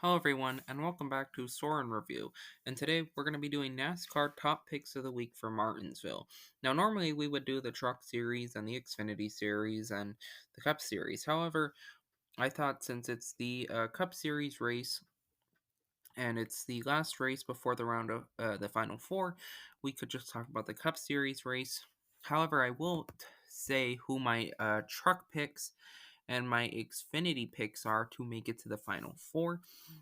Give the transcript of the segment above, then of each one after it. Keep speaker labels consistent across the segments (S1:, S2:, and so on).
S1: Hello everyone, and welcome back to Soren Review. And today we're going to be doing NASCAR Top Picks of the Week for Martinsville. Now, normally we would do the Truck Series and the Xfinity Series and the Cup Series. However, I thought since it's the Cup Series race and it's the last race before the round of the Final Four, we could just talk about the Cup Series race. However, I will say who my truck picks and my Xfinity picks are to make it to the Final Four.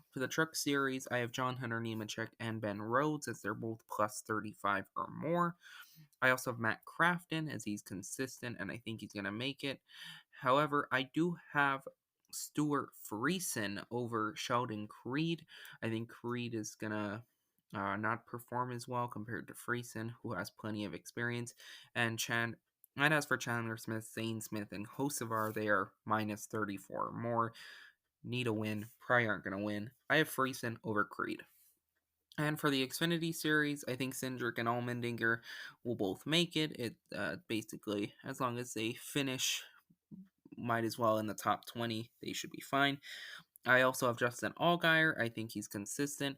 S1: For the Truck Series, I have John Hunter Nemechek and Ben Rhodes as they're both plus 35 or more. I also have Matt Crafton as he's consistent and I think he's going to make it. However, I do have Stuart Friesen over Sheldon Creed. I think Creed is going to not perform as well compared to Friesen, who has plenty of experience. And as for Chandler Smith, Zane Smith, and Hocevar, they are minus 34 or more. Need a win. Probably aren't going to win. I have Friesen over Creed. And for the Xfinity Series, I think Cindric and Allmendinger will both make it. Basically, as long as they finish, might as well in the top 20, they should be fine. I also have Justin Allgaier. I think he's consistent,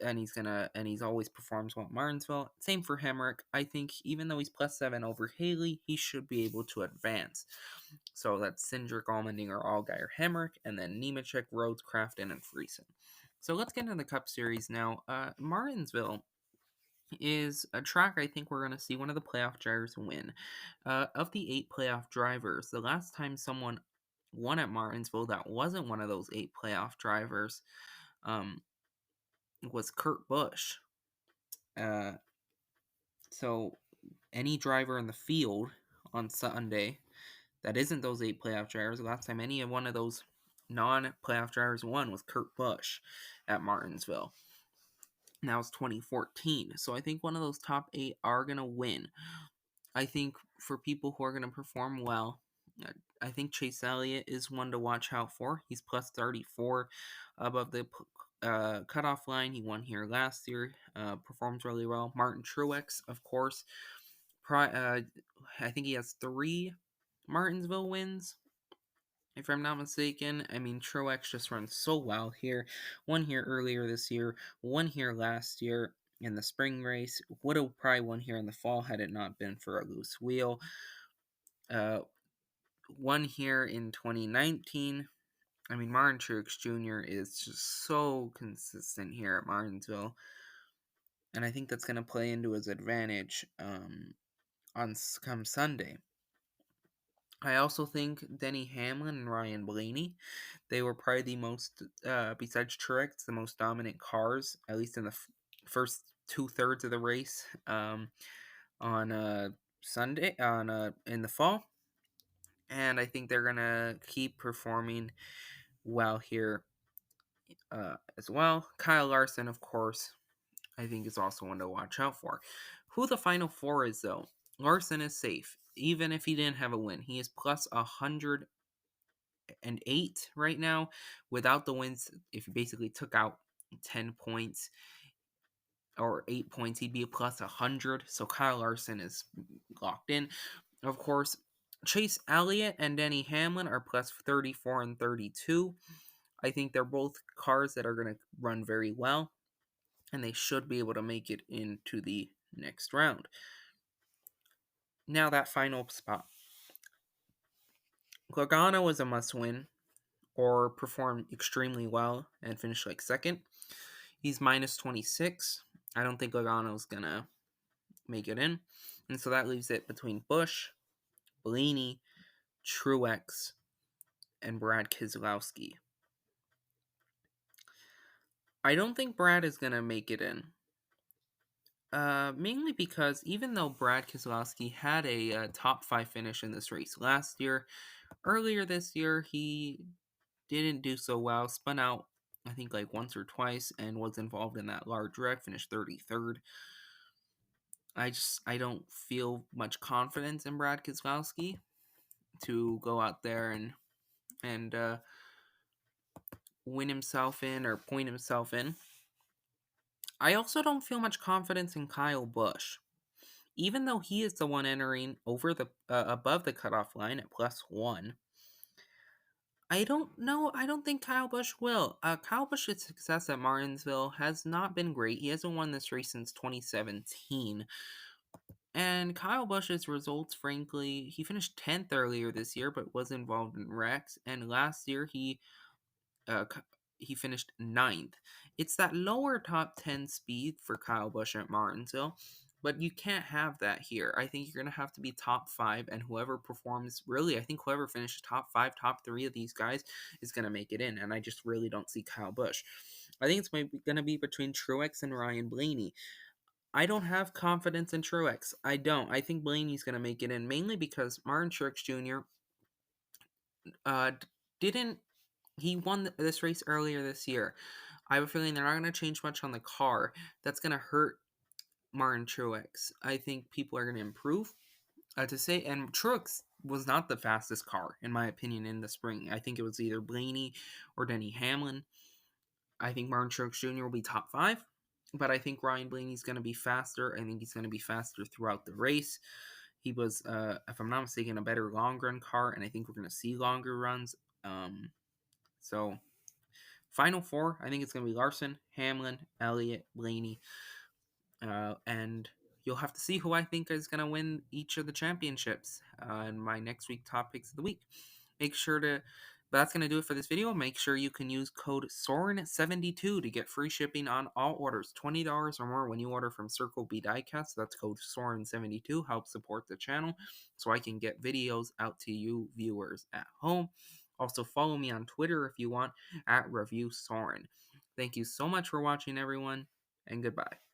S1: and he's always performs well at Martinsville. Same for Hemrick. I think even though he's plus 7 over Haley, he should be able to advance. So that's Cindric, Allmendinger, Allgaier, Hemrick, and then Nemechek, Rhodes, Crafton, and Friesen. So let's get into the Cup Series now. Martinsville is a track I think we're going to see one of the playoff drivers win. Of the 8 playoff drivers, the last time someone won at Martinsville that wasn't one of those 8 playoff drivers um, was Kurt Busch. Uh, so any driver in the field on Sunday that isn't those 8 playoff drivers, the last time any one of those non-playoff drivers won was Kurt Busch at Martinsville. Now it's 2014. So I think one of those top 8 are going to win. I think for people who are going to perform well, I think Chase Elliott is one to watch out for. He's plus 34 above the cutoff line. He won here last year. Performs really well. Martin Truex, of course. I think he has 3 Martinsville wins, if I'm not mistaken. I mean, Truex just runs so well here. One here earlier this year, one here last year in the spring race. Would have probably won here in the fall had it not been for a loose wheel. One here in 2019. I mean, Martin Truex Jr. is just so consistent here at Martinsville. And I think that's going to play into his advantage on come Sunday. I also think Denny Hamlin and Ryan Blaney, they were probably the most, besides Truex, the most dominant cars, at least in the first 2/3 of the race on Sunday, in the fall. And I think they're going to keep performing well here as well. Kyle Larson, of course, I think is also one to watch out for. Who the Final Four is, though, Larson is safe. Even if he didn't have a win, he is plus 108 right now. Without the wins, if you basically took out 10 points or 8 points, he'd be a plus 100. So Kyle Larson is locked in. Of course, Chase Elliott and Denny Hamlin are plus 34 and 32. I think they're both cars that are going to run very well, and they should be able to make it into the next round. Now that final spot. Logano is a must-win or perform extremely well and finish like second. He's minus 26. I don't think Logano's going to make it in. And so that leaves it between Busch, Blaney, Truex, and Brad Keselowski. I don't think Brad is going to make it in. Mainly because even though Brad Keselowski had a top 5 finish in this race last year, earlier this year he didn't do so well, spun out I think like once or twice and was involved in that large wreck, finished 33rd. I don't feel much confidence in Brad Keselowski to go out there and win himself in or point himself in. I also don't feel much confidence in Kyle Busch. Even though he is the one entering over the above the cutoff line at +1, I don't know. I don't think Kyle Busch will. Kyle Busch's success at Martinsville has not been great. He hasn't won this race since 2017. And Kyle Busch's results, frankly, he finished 10th earlier this year, but was involved in wrecks. And last year, uh, he finished ninth. It's that lower top 10 speed for Kyle Busch at Martinsville, but you can't have that here. I think you're going to have to be top five, and whoever performs, really, I think whoever finishes top five, top three of these guys is going to make it in, and I just really don't see Kyle Busch. I think it's maybe going to be between Truex and Ryan Blaney. I don't have confidence in Truex. I don't. I think Blaney's going to make it in, mainly because Martin Truex Jr. Uh, didn't he won this race earlier this year. I have a feeling they're not going to change much on the car. That's going to hurt Martin Truex. I think people are going to improve. And Truex was not the fastest car, in my opinion, in the spring. I think it was either Blaney or Denny Hamlin. I think Martin Truex Jr. will be top five, but I think Ryan Blaney's going to be faster. I think he's going to be faster throughout the race. He was, if I'm not mistaken, a better long run car, and I think we're going to see longer runs. So Final four, I think it's going to be Larson, Hamlin, Elliott, Blaney, and you'll have to see who I think is going to win each of the championships in my next week top picks of the week. Make sure to, but that's going to do it for this video. Make sure you can use code Soren72 to get free shipping on all orders, $20 or more when you order from Circle B Diecast. That's code Soren72. Help support the channel so I can get videos out to you viewers at home. Also, follow me on Twitter if you want at Review Soren. Thank you so much for watching, everyone, and goodbye.